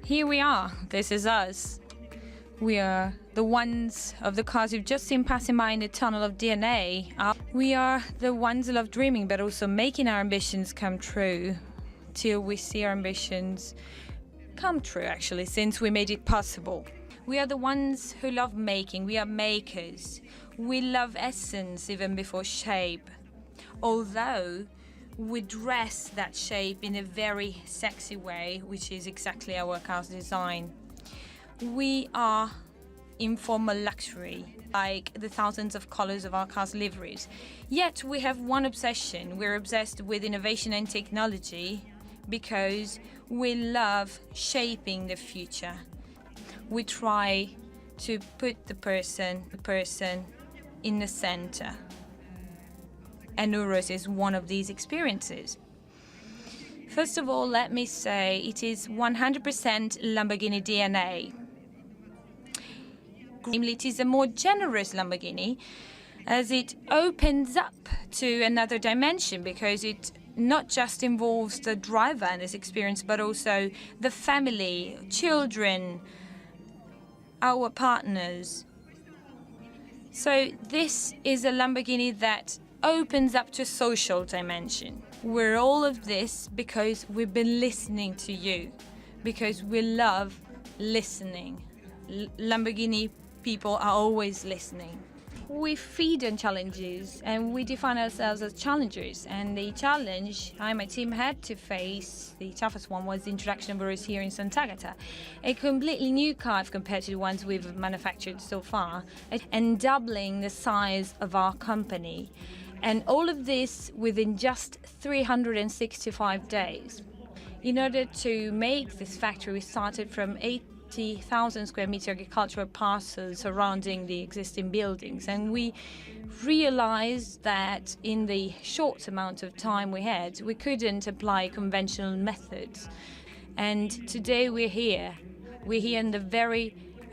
Here we are. This is us. We are the ones of the cars you've just seen passing by in the tunnel of DNA. We are the ones who love dreaming, but also making our ambitions come true. Till we see our ambitions come true, actually, since we made it possible. We are the ones who love making. We are makers. We love essence even before shape. Although we dress that shape in a very sexy way, which is exactly our car's design. We are informal luxury, like the thousands of colors of our car's liveries. Yet we have one obsession. We're obsessed with innovation and technology because we love shaping the future. We try to put the person in the center. And Urus is one of these experiences. First of all, let me say it is 100% Lamborghini DNA. Namely, it is a more generous Lamborghini as it opens up to another dimension because it not just involves the driver and his experience, but also the family, children, our partners. So this is a Lamborghini that opens up to a social dimension. We're all of this because we've been listening to you, because we love listening. Lamborghini people are always listening. We feed on challenges and we define ourselves as challengers. And the challenge I and my team had to face, the toughest one, was the introduction of Urus here in Sant'Agata. A completely new car compared to the ones we've manufactured so far, and doubling the size of our company. And all of this within just 365 days. In order to make this factory, we started from 80,000 square meter agricultural parcels surrounding the existing buildings. And we realized that in the short amount of time we had, we couldn't apply conventional methods. And today we're here. We're here at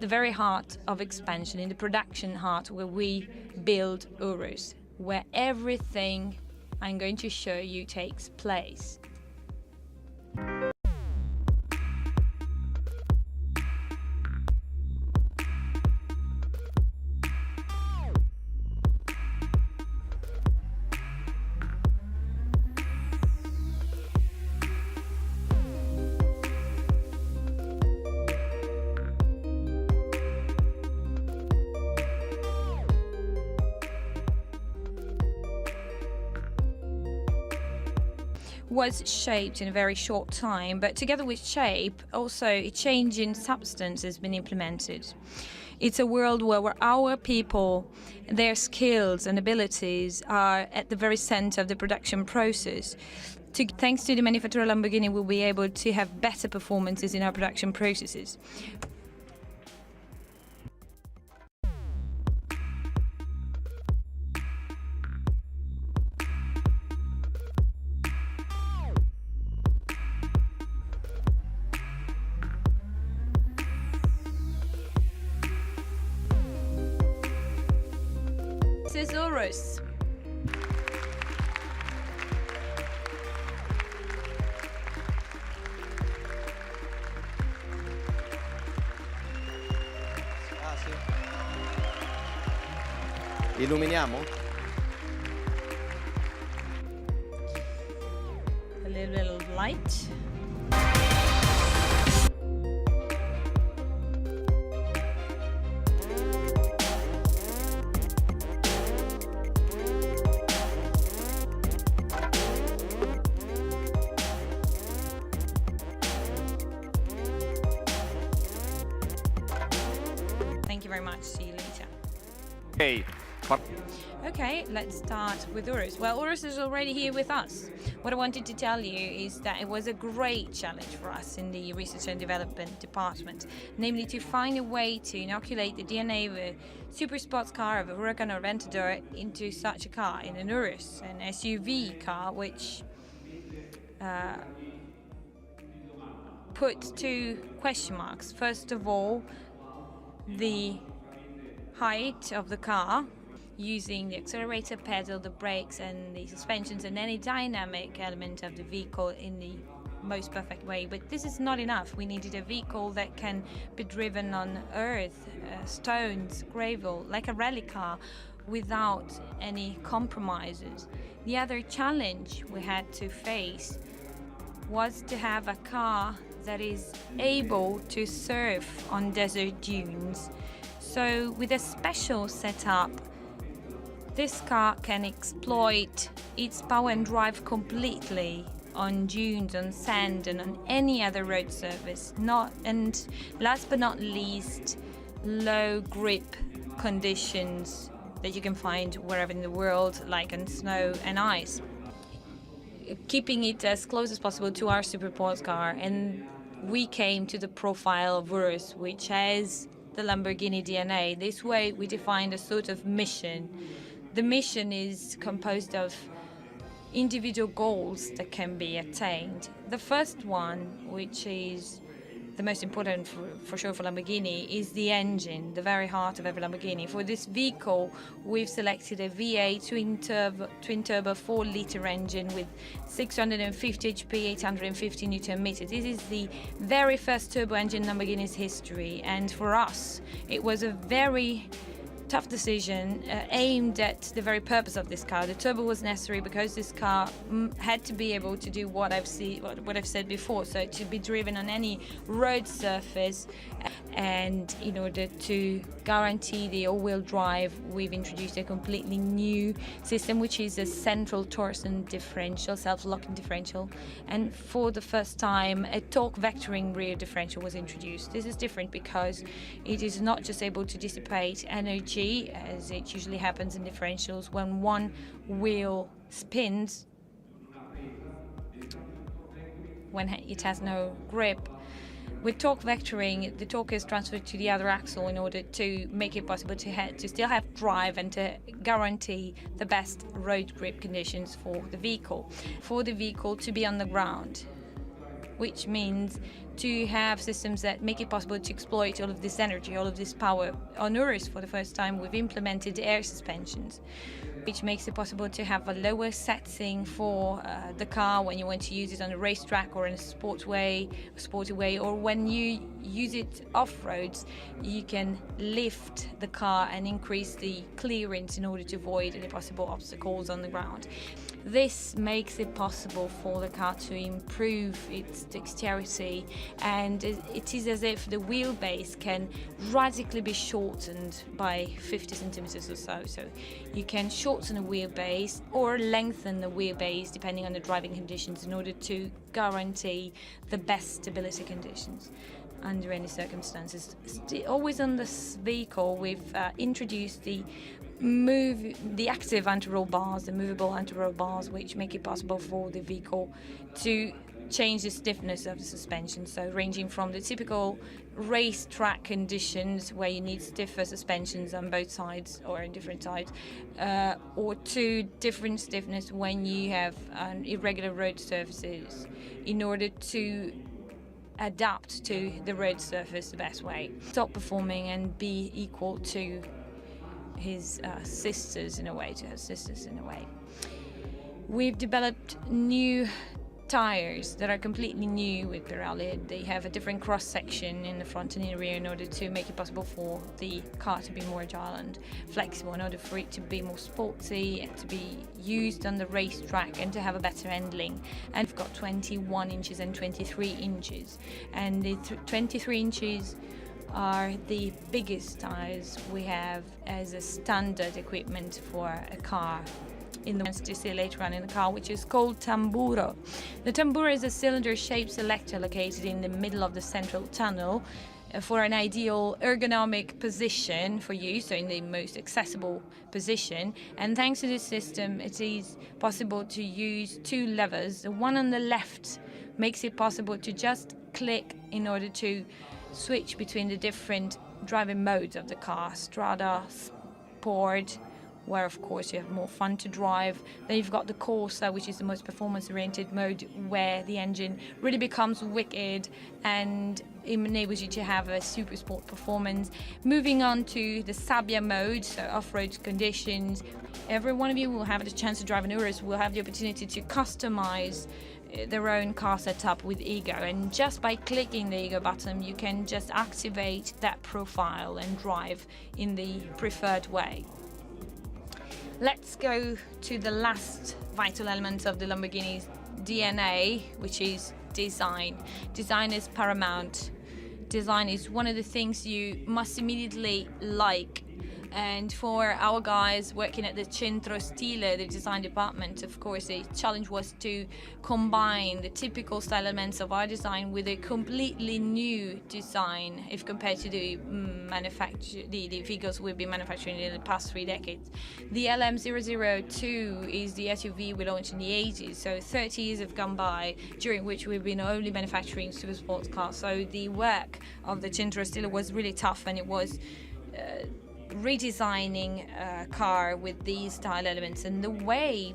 the very heart of expansion, in the production heart where we build Urus, where everything I'm going to show you takes place. Was shaped in a very short time, but together with shape, also a change in substance has been implemented. It's a world where our people, their skills and abilities are at the very center of the production process. Thanks to the manufacturer Lamborghini, we'll be able to have better performances in our production processes. This is Urus. Illuminiamo? A little bit of light. Thank you very much. See you later. Hey. Okay, let's start with Urus. Well, Urus is already here with us. What I wanted to tell you is that it was a great challenge for us in the research and development department, namely to find a way to inoculate the DNA of a super sports car, of a Huracan or Aventador, into such a car, in an Urus, an SUV car, which put two question marks. First of all, the height of the car, using the accelerator pedal, the brakes and the suspensions and any dynamic element of the vehicle in the most perfect way. But this is not enough. We needed a vehicle that can be driven on earth, stones, gravel, like a rally car, without any compromises. The other challenge we had to face was to have a car that is able to surf on desert dunes. So with a special setup, this car can exploit its power and drive completely on dunes, on sand, and on any other road surface. And last but not least, low grip conditions that you can find wherever in the world, like on snow and ice. Keeping it as close as possible to our supersports car, and we came to the profile of Urus, which has the Lamborghini DNA. This way we defined a sort of mission. The mission is composed of individual goals that can be attained. The first one, which is the most important for sure for Lamborghini, is the engine, the very heart of every Lamborghini. For this vehicle, we've selected a V8 twin-turbo 4-liter engine with 650 HP, 850 Newton meters. This is the very first turbo engine in Lamborghini's history, and for us, it was a very tough decision aimed at the very purpose of this car. The turbo was necessary because this car had to be able to do what I've said before, so to be driven on any road surface. And in order to guarantee the all-wheel drive, we've introduced a completely new system, which is a central torsion differential, self-locking differential. And for the first time, a torque vectoring rear differential was introduced. This is different because it is not just able to dissipate energy, as it usually happens in differentials when one wheel spins, when it has no grip. With torque vectoring, the torque is transferred to the other axle in order to make it possible to still have drive and to guarantee the best road grip conditions for the vehicle to be on the ground, which means to have systems that make it possible to exploit all of this energy, all of this power. On Urus, for the first time, we've implemented air suspensions, which makes it possible to have a lower setting for the car when you want to use it on a racetrack or in a sporty way, or when you use it off-roads, you can lift the car and increase the clearance in order to avoid any possible obstacles on the ground. This makes it possible for the car to improve its dexterity, and it is as if the wheelbase can radically be shortened by 50 centimeters or so. So you can shorten a wheelbase or lengthen the wheelbase depending on the driving conditions in order to guarantee the best stability conditions under any circumstances. Always on this vehicle, we've introduced the active anti-roll bars, the movable anti-roll bars, which make it possible for the vehicle to change the stiffness of the suspension. So ranging from the typical racetrack conditions where you need stiffer suspensions on both sides or on different sides, or to different stiffness when you have irregular road surfaces, in order to adapt to the road surface the best way, stop performing and be equal to his sisters in a way, We've developed new tires that are completely new with Pirelli. They have a different cross section in the front and in the rear in order to make it possible for the car to be more agile and flexible, in order for it to be more sporty and to be used on the racetrack and to have a better handling. And we've got 21 inches and 23 inches, and the 23 inches are the biggest tires we have as a standard equipment for a car in the ones to see later on in the car, which is called tamburo. The tamburo is a cylinder-shaped selector located in the middle of the central tunnel for an ideal ergonomic position for you, so in the most accessible position. And thanks to this system, it is possible to use two levers. The one on the left makes it possible to just click in order to switch between the different driving modes of the car: Strada, Sport, where of course you have more fun to drive. Then you've got the Corsa, which is the most performance-oriented mode, where the engine really becomes wicked and enables you to have a super sport performance. Moving on to the Sabbia mode, so off-road conditions. Every one of you will have the chance to drive an Urus, will have the opportunity to customize their own car setup with Ego, and just by clicking the Ego button you can just activate that profile and drive in the preferred way. Let's go to the last vital element of the Lamborghini's DNA, which is design. Design is paramount. Design is one of the things you must immediately like. And for our guys working at the Centro Stile, the design department, of course, the challenge was to combine the typical style elements of our design with a completely new design if compared to the vehicles we've been manufacturing in the past 3 decades. The LM002 is the SUV we launched in the 80s, so 30 years have gone by, during which we've been only manufacturing super sports cars. So the work of the Centro Stile was really tough, and it was redesigning a car with these style elements. And the way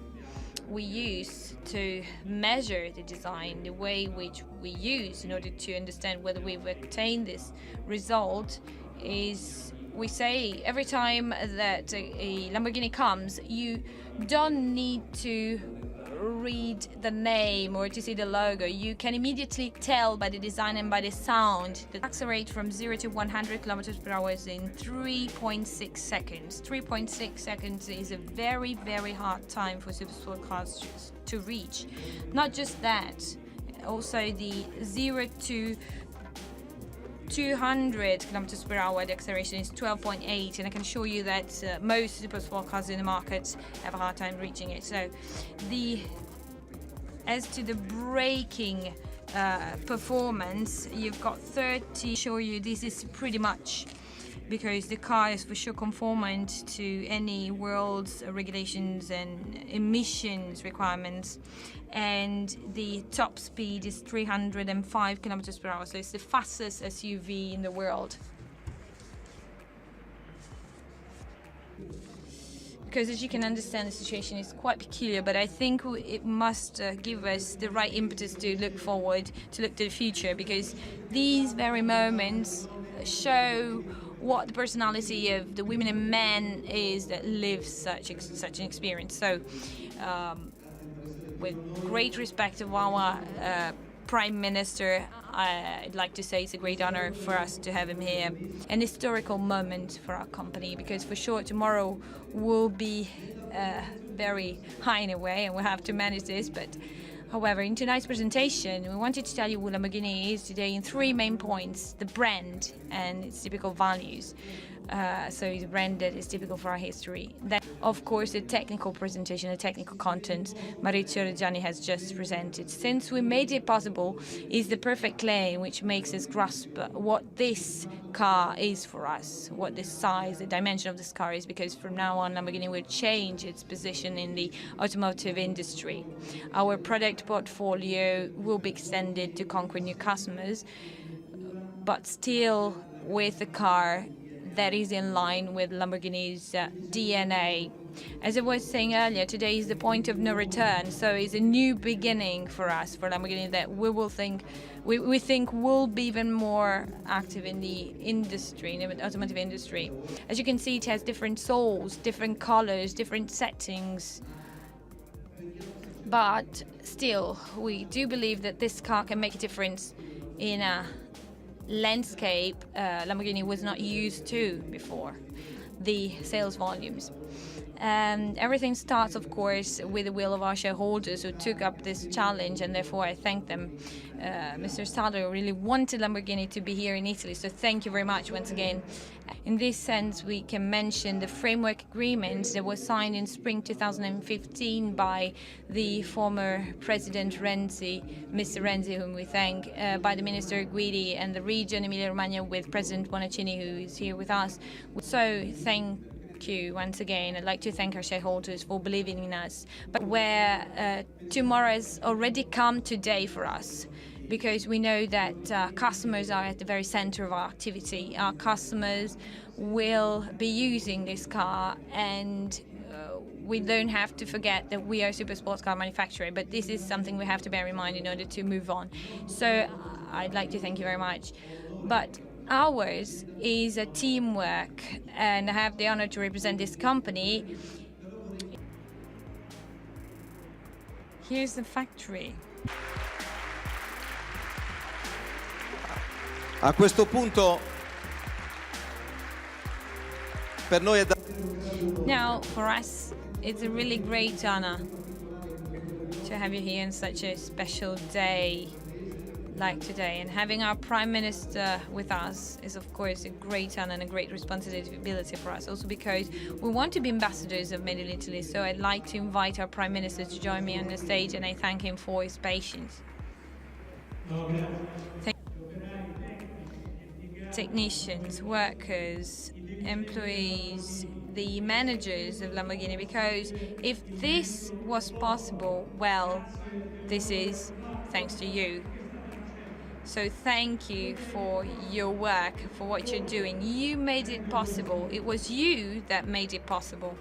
we use to measure the design, the way which we use in order to understand whether we've attained this result, is we say every time that a Lamborghini comes, you don't need to read the name or to see the logo. You can immediately tell by the design and by the sound that accelerate from 0 to 100 kilometers per hour in 3.6 seconds. 3.6 seconds is a very, very hard time for super sport cars to reach. Not just that, also the 0 to 200 kilometers per hour, the acceleration is 12.8, and I can assure you that most super sport cars in the market have a hard time reaching it. So, as to the braking performance, you've got 30. Show you this is pretty much because the car is for sure conformant to any world's regulations and emissions requirements, and the top speed is 305 kilometers per hour, so it's the fastest SUV in the world. Because as you can understand, the situation is quite peculiar, but I think it must give us the right impetus to look forward, to look to the future, because these very moments show what the personality of the women and men is that live such an experience. So, with great respect of our Prime Minister, I'd like to say it's a great honor for us to have him here. An historical moment for our company, because for sure tomorrow will be very high in a way, and we'll have to manage this. But however, in tonight's presentation, we wanted to tell you what Lamborghini is today in 3 main points: the brand and its typical values. So it's a brand that is typical for our history. Then, of course, the technical presentation, the technical content Maurizio Reggiani has just presented. Since we made it possible, is the perfect claim which makes us grasp what this car is for us, what the size, the dimension of this car is, because from now on Lamborghini will change its position in the automotive industry. Our product portfolio will be extended to conquer new customers, but still with a car that is in line with Lamborghini's DNA. As I was saying earlier, today is the point of no return, so it's a new beginning for us, for Lamborghini, that we think will be even more active in the industry, in the automotive industry. As you can see, it has different soles, different colors, different settings, but still, we do believe that this car can make a difference in a landscape Lamborghini was not used to before, the sales volumes. Everything starts, of course, with the will of our shareholders who took up this challenge, and therefore I thank them. Mr. Staller really wanted Lamborghini to be here in Italy, so thank you very much once again. In this sense, we can mention the framework agreement that was signed in spring 2015 by the former President Renzi, Mr. Renzi, whom we thank, by the Minister Guidi, and the region Emilia-Romagna with President Bonaccini, who is here with us. So thank you once again. I'd like to thank our shareholders for believing in us, but where tomorrow has already come today for us, because we know that customers are at the very center of our activity. Our customers will be using this car, and we don't have to forget that we are a super sports car manufacturer, but this is something we have to bear in mind in order to move on. So I'd like to thank you very much. But ours is a teamwork, and I have the honor to represent this company. Here's the factory. A questo punto per noi è Now, for us, it's a really great honor to have you here on such a special day like today. And having our Prime Minister with us is, of course, a great honor and a great responsibility for us. Also because we want to be ambassadors of Made in Italy. So I'd like to invite our Prime Minister to join me on the stage, and I thank him for his patience. Technicians, workers, employees, the managers of Lamborghini, because if this was possible, well, this is thanks to you. So thank you for your work, for what you're doing. You made it possible. It was you that made it possible.